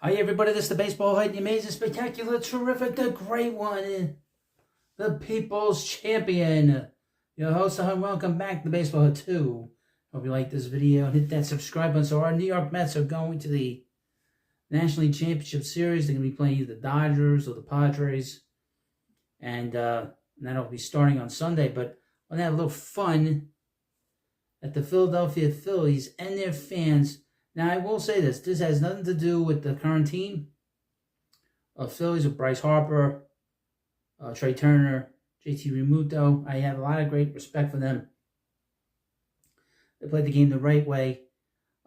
Hi everybody, this is the Baseball Height, the amazing, spectacular, terrific, the great one, the People's Champion. Your host, and welcome back to Baseball Height 2. Hope you like this video and hit that subscribe button. So our New York Mets are going to the National League Championship Series. They're going to be playing either the Dodgers or the Padres. And that'll be starting on Sunday. But we're going to have a little fun at the Philadelphia Phillies and their fans. Now, I will say this. This has nothing to do with the current team of Phillies with Bryce Harper, Trey Turner, JT Realmuto. I have a lot of great respect for them. They played the game the right way.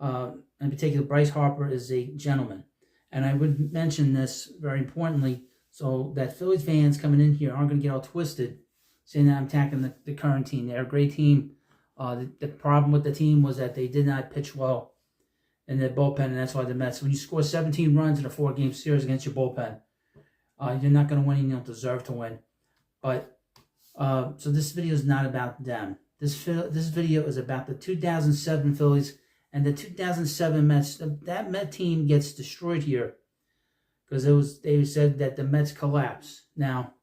In particular, Bryce Harper is a gentleman. And I would mention this very importantly so that Phillies fans coming in here aren't going to get all twisted saying that I'm attacking the current team. They're a great team. The problem with the team was that they did not pitch well in their bullpen, and that's why the Mets, when you score 17 runs in a 4-game series against your bullpen, you're not going to win and you don't deserve to win. But, so this video is not about them. This video is about the 2007 Phillies and the 2007 Mets. That Met team gets destroyed here because they said that the Mets collapsed. Now,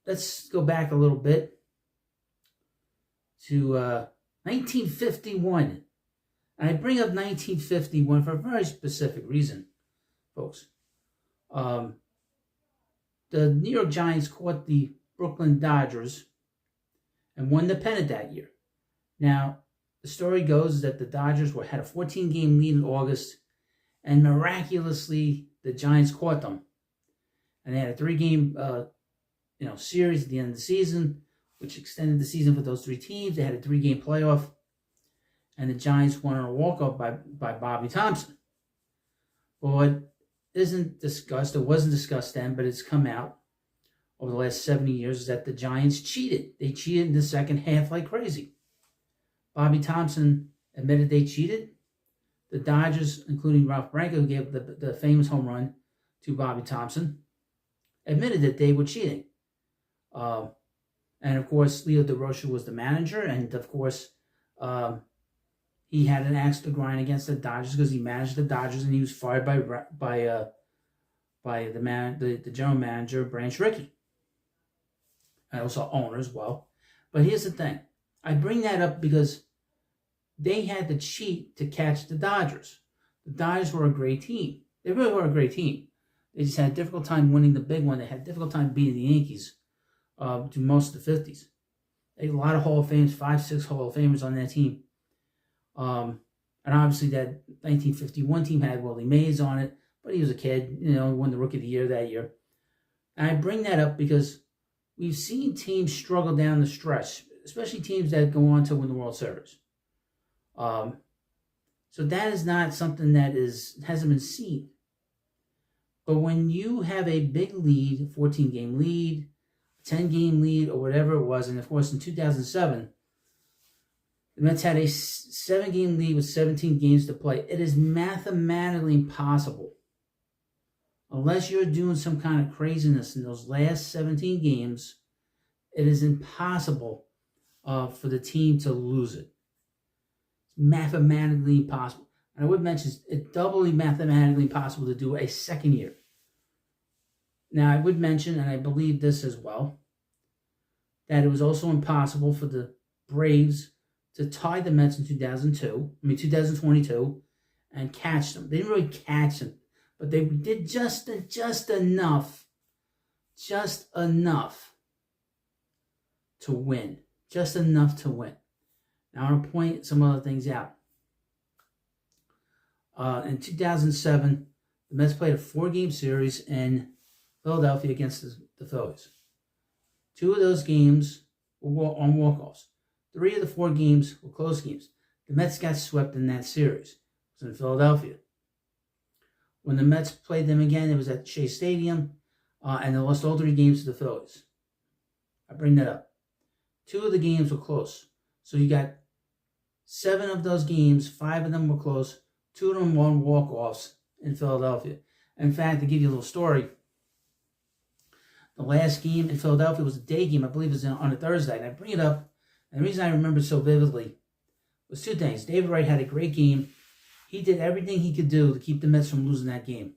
let's go back a little bit to 1951. And I bring up 1951 for a very specific reason, folks. The New York Giants caught the Brooklyn Dodgers and won the pennant that year. Now, the story goes that the Dodgers had a 14-game lead in August, and miraculously, the Giants caught them. And they had a 3-game series at the end of the season, which extended the season for those 3 teams. They had a 3-game playoff. And the Giants won on a walk-off by Bobby Thompson. But what isn't discussed, it wasn't discussed then, but it's come out over the last 70 years, is that the Giants cheated. They cheated in the second half like crazy. Bobby Thompson admitted they cheated. The Dodgers, including Ralph Branco, who gave the famous home run to Bobby Thompson, admitted that they were cheating. And, of course, Leo DeRocha was the manager, and, of course, he had an axe to grind against the Dodgers because he managed the Dodgers, and he was fired by the general manager, Branch Rickey, and also owner as well. But here's the thing: I bring that up because they had to cheat to catch the Dodgers. The Dodgers were a great team. They really were a great team. They just had a difficult time winning the big one. They had a difficult time beating the Yankees to most of the 50s. They had a lot of Hall of Famers, 5, 6 Hall of Famers on that team. And obviously that 1951 team had Willie Mays on it, but he was a kid, won the Rookie of the Year that year. And I bring that up because we've seen teams struggle down the stretch, especially teams that go on to win the World Series. So that is not something that hasn't been seen. But when you have a big lead, 14-game lead, 10-game lead, or whatever it was, and of course in 2007, the Mets had a 7-game lead with 17 games to play. It is mathematically impossible, unless you're doing some kind of craziness in those last 17 games, it is impossible for the team to lose it. It's mathematically impossible. And I would mention it's doubly mathematically impossible to do a second year. Now, I would mention, and I believe this as well, that it was also impossible for the Braves to tie the Mets in 2022, and catch them. They didn't really catch them, but they did just enough to win. Just enough to win. Now, I want to point some other things out. In 2007, the Mets played a 4-game series in Philadelphia against the Phillies. 2 of those games were on walk-offs. 3 of the 4 games were close games. The Mets got swept in that series. It was in Philadelphia. When the Mets played them again, it was at Shea Stadium, and they lost all 3 games to the Phillies. I bring that up. 2 of the games were close. So you got 7 of those games, 5 of them were close, 2 of them were on walk-offs in Philadelphia. In fact, to give you a little story, the last game in Philadelphia was a day game. I believe it was on a Thursday, and I bring it up. And the reason I remember so vividly was 2 things. David Wright had a great game. He did everything he could do to keep the Mets from losing that game.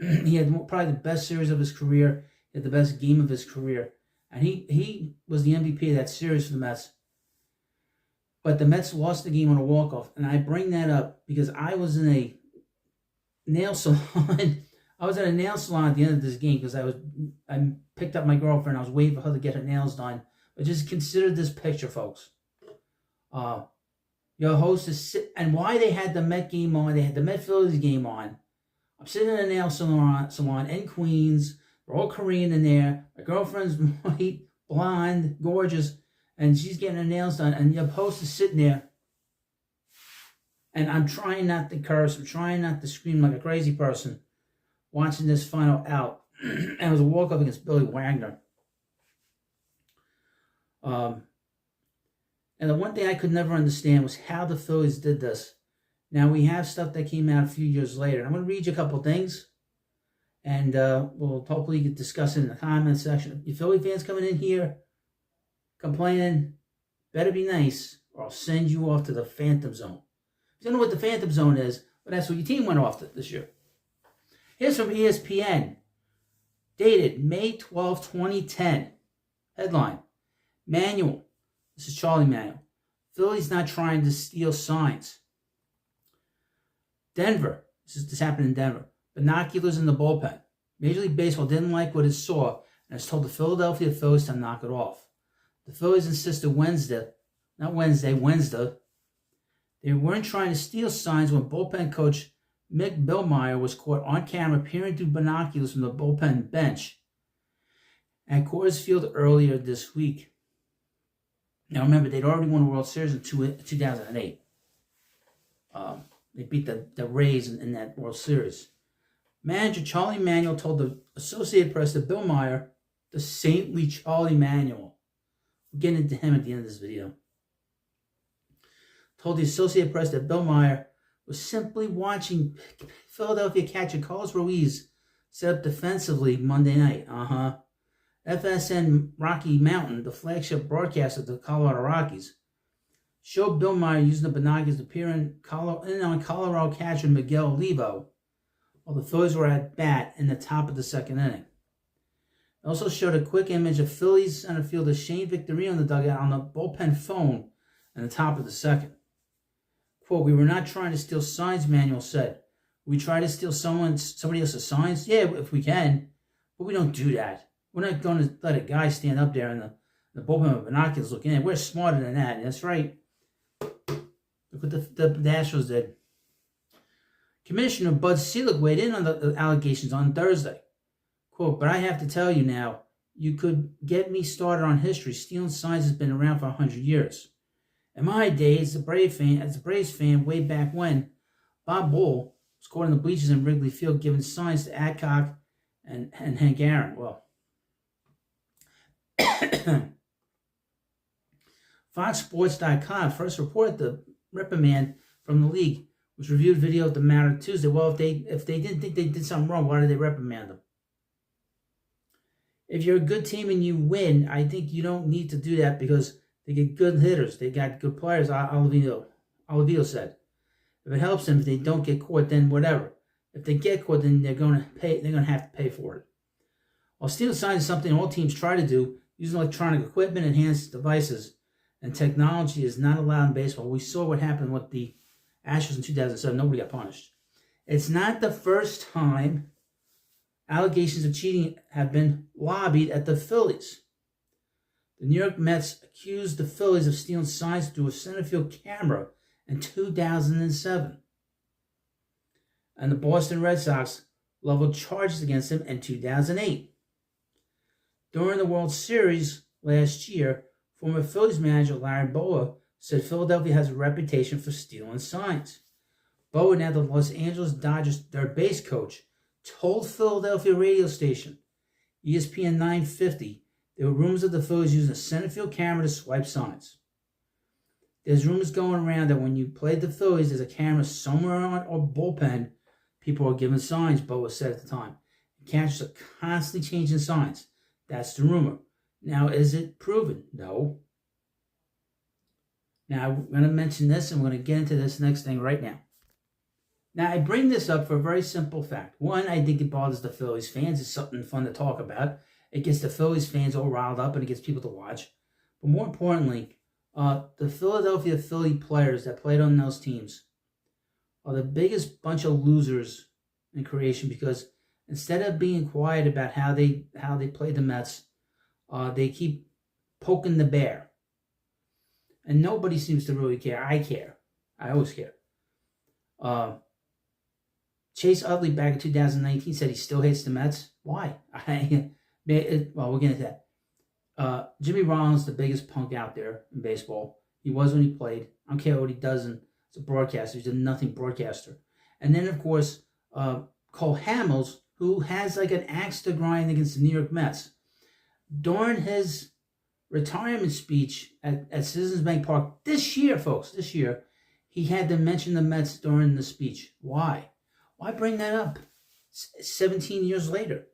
He had probably the best series of his career. He had the best game of his career. And he was the MVP of that series for the Mets. But the Mets lost the game on a walk-off. And I bring that up because I was in a nail salon. I was at a nail salon at the end of this game because I picked up my girlfriend. I was waiting for her to get her nails done. But just consider this picture, folks. Your host is and why they had the Met game on, they had the Met Phillies game on. I'm sitting in a nail salon in Queens. We're all Korean in there. My girlfriend's white, blonde, gorgeous, and she's getting her nails done. And your host is sitting there. And I'm trying not to curse. I'm trying not to scream like a crazy person watching this final out. And it was a walk-up against Billy Wagner. And the one thing I could never understand was how the Phillies did this. Now, we have stuff that came out a few years later. I'm going to read you a couple things. And we'll hopefully discuss it in the comment section. You Philly fans coming in here complaining, better be nice, or I'll send you off to the Phantom Zone. If you don't know what the Phantom Zone is, but that's what your team went off to this year. Here's from ESPN. Dated May 12, 2010. Headline. Manual. This is Charlie Manuel. Phillies not trying to steal signs. Denver. This happened in Denver. Binoculars in the bullpen. Major League Baseball didn't like what it saw and has told the Philadelphia Phillies to knock it off. The Phillies insisted Wednesday, they weren't trying to steal signs when bullpen coach Mick Billmeyer was caught on camera peering through binoculars from the bullpen bench at Coors Field earlier this week. Now remember, they'd already won a World Series in 2008. They beat the Rays in that World Series. Manager Charlie Manuel told the Associated Press that Billmeyer, the saintly Charlie Manuel, we'll get into him at the end of this video, told the Associated Press that Billmeyer was simply watching Philadelphia catcher Carlos Ruiz set up defensively Monday night. FSN Rocky Mountain, the flagship broadcast of the Colorado Rockies, showed Billmeyer using the binoculars to peer in on Colorado catcher Miguel Olivo while the Phillies were at bat in the top of the second inning. It also showed a quick image of Phillies center fielder Shane Victorino in the dugout on the bullpen phone in the top of the second. Quote, "We were not trying to steal signs," Manuel said. "We try to steal somebody else's signs? Yeah, if we can. But we don't do that. We're not going to let a guy stand up there in the bullpen with binoculars looking in. We're smarter than that." That's right. Look what the Astros did. Commissioner Bud Selig weighed in on the allegations on Thursday. Quote, "But I have to tell you now, you could get me started on history. Stealing signs has been around for 100 years. In my days, as a Braves fan way back when, Bob Bull was caught in the bleachers in Wrigley Field giving signs to Adcock and Hank Aaron." Well, FoxSports.com first reported the reprimand from the league, which reviewed video of the matter Tuesday. Well, if they didn't think they did something wrong, why did they reprimand them? If you're a good team and you win, I think you don't need to do that because they get good hitters. They got good players, Olivo said. If it helps them, if they don't get caught, then whatever. If they get caught, then they're going to have to pay for it. While stealing signs is something all teams try to do, using electronic equipment, enhanced devices, and technology is not allowed in baseball. We saw what happened with the Astros in 2007. Nobody got punished. It's not the first time allegations of cheating have been lobbied at the Phillies. The New York Mets accused the Phillies of stealing signs through a center field camera in 2007. And the Boston Red Sox leveled charges against him in 2008. During the World Series last year, former Phillies manager Larry Bowa said Philadelphia has a reputation for stealing signs. Bowa, now the Los Angeles Dodgers third base coach, told Philadelphia radio station ESPN 950 there were rumors of the Phillies using a center field camera to swipe signs. There's rumors going around that when you played the Phillies, there's a camera somewhere on our bullpen. People are giving signs, Bowa said at the time. Catchers are constantly changing signs. That's the rumor. Now, is it proven? No. Now, I'm going to mention this, and we're going to get into this next thing right now. Now, I bring this up for a very simple fact. One, I think it bothers the Phillies fans. It's something fun to talk about. It gets the Phillies fans all riled up and it gets people to watch. But more importantly, the Philadelphia Philly players that played on those teams are the biggest bunch of losers in creation, because instead of being quiet about how they play the Mets, they keep poking the bear. And nobody seems to really care. I care. I always care. Chase Utley back in 2019 said he still hates the Mets. Why? Well, we'll get into that. Jimmy Rollins, the biggest punk out there in baseball. He was when he played. I don't care what he does as a broadcaster. He's a nothing broadcaster. And then, of course, Cole Hamels, who has like an axe to grind against the New York Mets. During his retirement speech at Citizens Bank Park this year, folks, he had to mention the Mets during the speech. Why? Why bring that up 17 years later?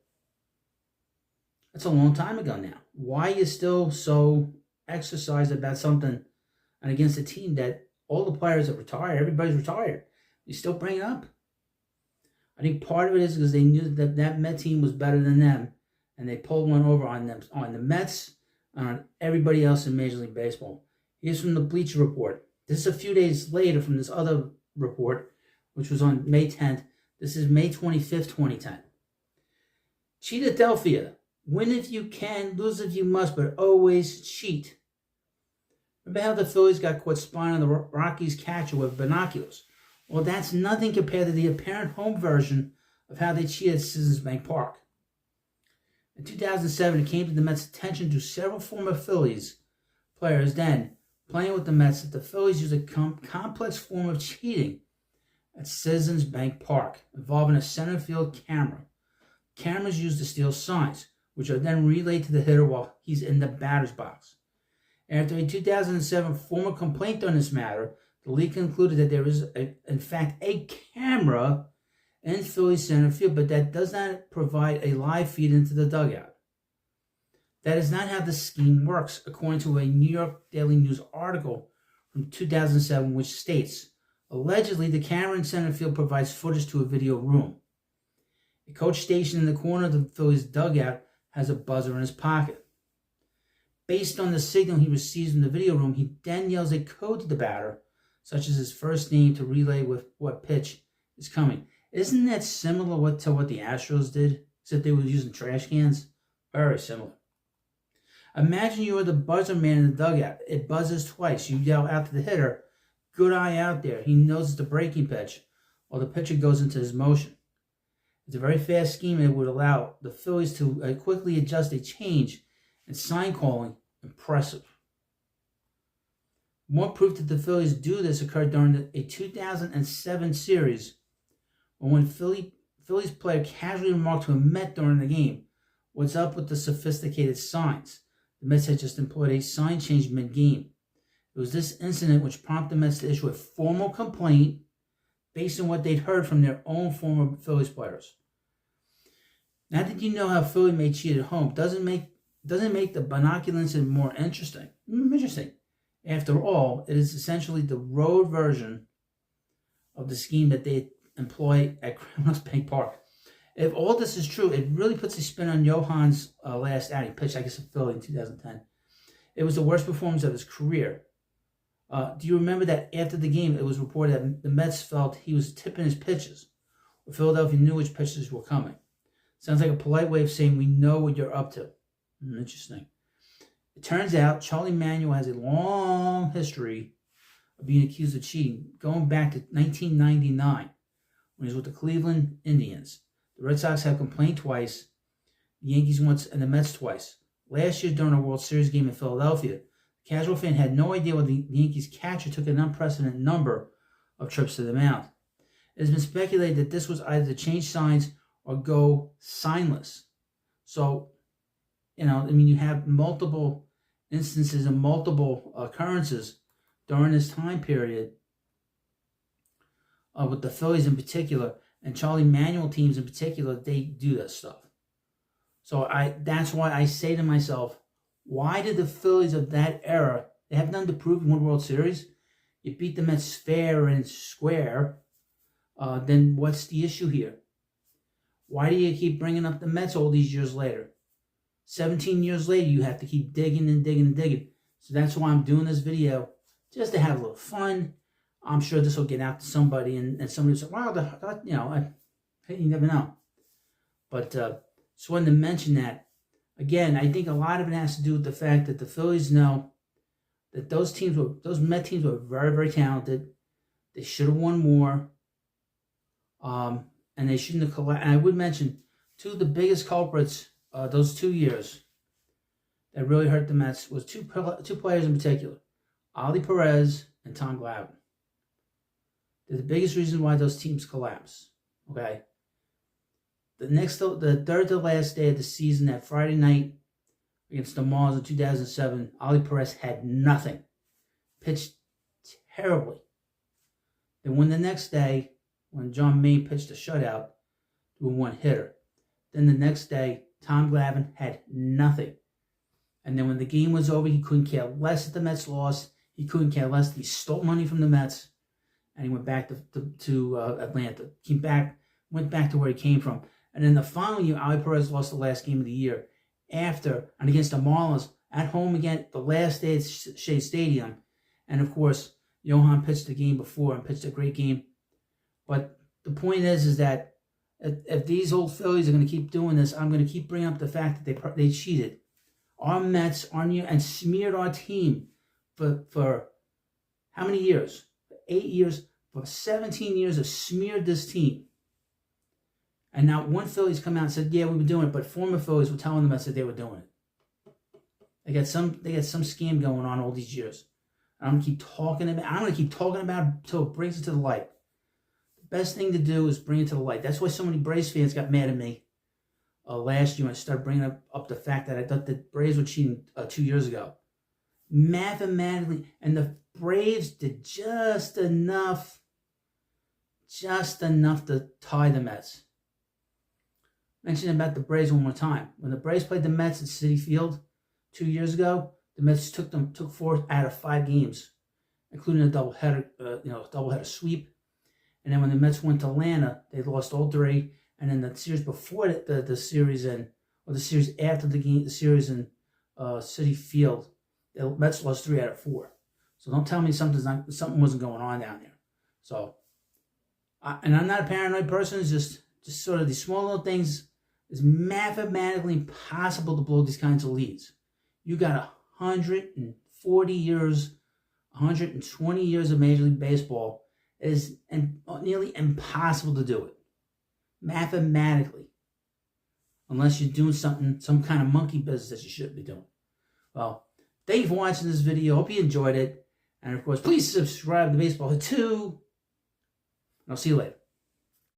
That's a long time ago now. Why are you still so exercised about something and against a team that all the players have retired, everybody's retired? You still bring it up? I think part of it is because they knew that Met team was better than them, and they pulled one over on them, on the Mets, and on everybody else in Major League Baseball. Here's from the Bleacher Report. This is a few days later from this other report, which was on May 10th. This is May 25th, 2010. Cheatadelphia. Win if you can, lose if you must, but always cheat. Remember how the Phillies got caught spying on the Rockies catcher with binoculars? Well, that's nothing compared to the apparent home version of how they cheated at Citizens Bank Park. In 2007, it came to the Mets' attention through several former Phillies players then playing with the Mets that the Phillies used a complex form of cheating at Citizens Bank Park, involving a center field camera. Cameras used to steal signs, which are then relayed to the hitter while he's in the batter's box. After a 2007 formal complaint on this matter, the league concluded that there is, in fact, a camera in Phillies center field, but that does not provide a live feed into the dugout. That is not how the scheme works, according to a New York Daily News article from 2007, which states, allegedly, the camera in center field provides footage to a video room. A coach stationed in the corner of the Phillies dugout has a buzzer in his pocket. Based on the signal he receives from the video room, he then yells a code to the batter, such as his first name, to relay with what pitch is coming. Isn't that similar to what the Astros did, except they were using trash cans? Very similar. Imagine you are the buzzer man in the dugout. It buzzes twice. You yell out to the hitter, good eye out there. He knows it's a breaking pitch, while the pitcher goes into his motion. It's a very fast scheme, and it would allow the Phillies to quickly adjust a change in sign calling. Impressive. More proof that the Phillies do this occurred during a 2007 series when Phillies player casually remarked to a Met during the game, what's up with the sophisticated signs? The Mets had just employed a sign change mid-game. It was this incident which prompted the Mets to issue a formal complaint based on what they'd heard from their own former Phillies players. Now that you know how Philly may cheat at home, doesn't make the binocular incident more interesting. Interesting. After all, it is essentially the road version of the scheme that they employ at Citizens Bank Park. If all this is true, it really puts a spin on Johan's last outing, pitched, I guess, in Philly in 2010. It was the worst performance of his career. Do you remember that after the game, it was reported that the Mets felt he was tipping his pitches, or Philadelphia knew which pitches were coming? Sounds like a polite way of saying we know what you're up to. Interesting. It turns out Charlie Manuel has a long history of being accused of cheating, going back to 1999 when he was with the Cleveland Indians. The Red Sox have complained twice, the Yankees once, and the Mets twice. Last year during a World Series game in Philadelphia, the casual fan had no idea why the Yankees catcher took an unprecedented number of trips to the mound. It has been speculated that this was either to change signs or go signless. So, you have multiple instances and multiple occurrences during this time period with the Phillies in particular, and Charlie Manuel teams in particular, they do this stuff. So that's why I say to myself, why did the Phillies of that era, they have nothing to prove in one World Series? You beat the Mets fair and square. then what's the issue here? Why do you keep bringing up the Mets all these years later? 17 years later, you have to keep digging and digging and digging. So that's why I'm doing this video, just to have a little fun. I'm sure this will get out to somebody, and somebody will say, wow, you never know. But just wanted to mention that. Again, I think a lot of it has to do with the fact that the Phillies know that those Met teams were very, very talented. They should have won more. And they shouldn't have collapsed. And I would mention two of the biggest culprits those 2 years that really hurt the Mets was two players in particular, Oli Perez and Tom Glavine. They're the biggest reason why those teams collapse. Okay. The third to last day of the season, that Friday night against the Marlins in 2007, Oli Perez had nothing. Pitched terribly. Then when the next day, when John Maine pitched a shutout to a one-hitter, then the next day, Tom Glavine had nothing. And then when the game was over, he couldn't care less that the Mets lost. He couldn't care less that he stole money from the Mets. And he went back to Atlanta. Went back to where he came from. And then the following year, Oli Perez lost the last game of the year and against the Marlins at home again, the last day at Shea Stadium. And of course, Johan pitched the game before and pitched a great game. But the point is that if these old Phillies are going to keep doing this, I'm going to keep bringing up the fact that they cheated. Our Mets and smeared our team for how many years? 8 years. For 17 years, have smeared this team. And now one Phillies come out and said, yeah, we were doing it, but former Phillies were telling the Mets that they were doing it. They got some scam going on all these years. I'm going to keep talking about it until it brings it to the light. The best thing to do is bring it to the light. That's why so many Braves fans got mad at me last year when I started bringing up the fact that I thought the Braves were cheating 2 years ago. Mathematically, and the Braves did just enough to tie the Mets. Mention about the Braves one more time. When the Braves played the Mets at Citi Field 2 years ago, the Mets took 4 out of 5 games, including a doubleheader sweep. And then when the Mets went to Atlanta, they lost all 3. And then the series before the series the series after the series in Citi Field, the Mets lost 3 out of 4. So don't tell me something wasn't going on down there. So, and I'm not a paranoid person. It's just sort of these small little things. It's mathematically impossible to blow these kinds of leads. You got 140 years, 120 years of Major League Baseball. It is nearly impossible to do it. Mathematically. Unless you're doing some kind of monkey business that you shouldn't be doing. Well, thank you for watching this video. Hope you enjoyed it. And of course, please subscribe to Baseball 2. And I'll see you later.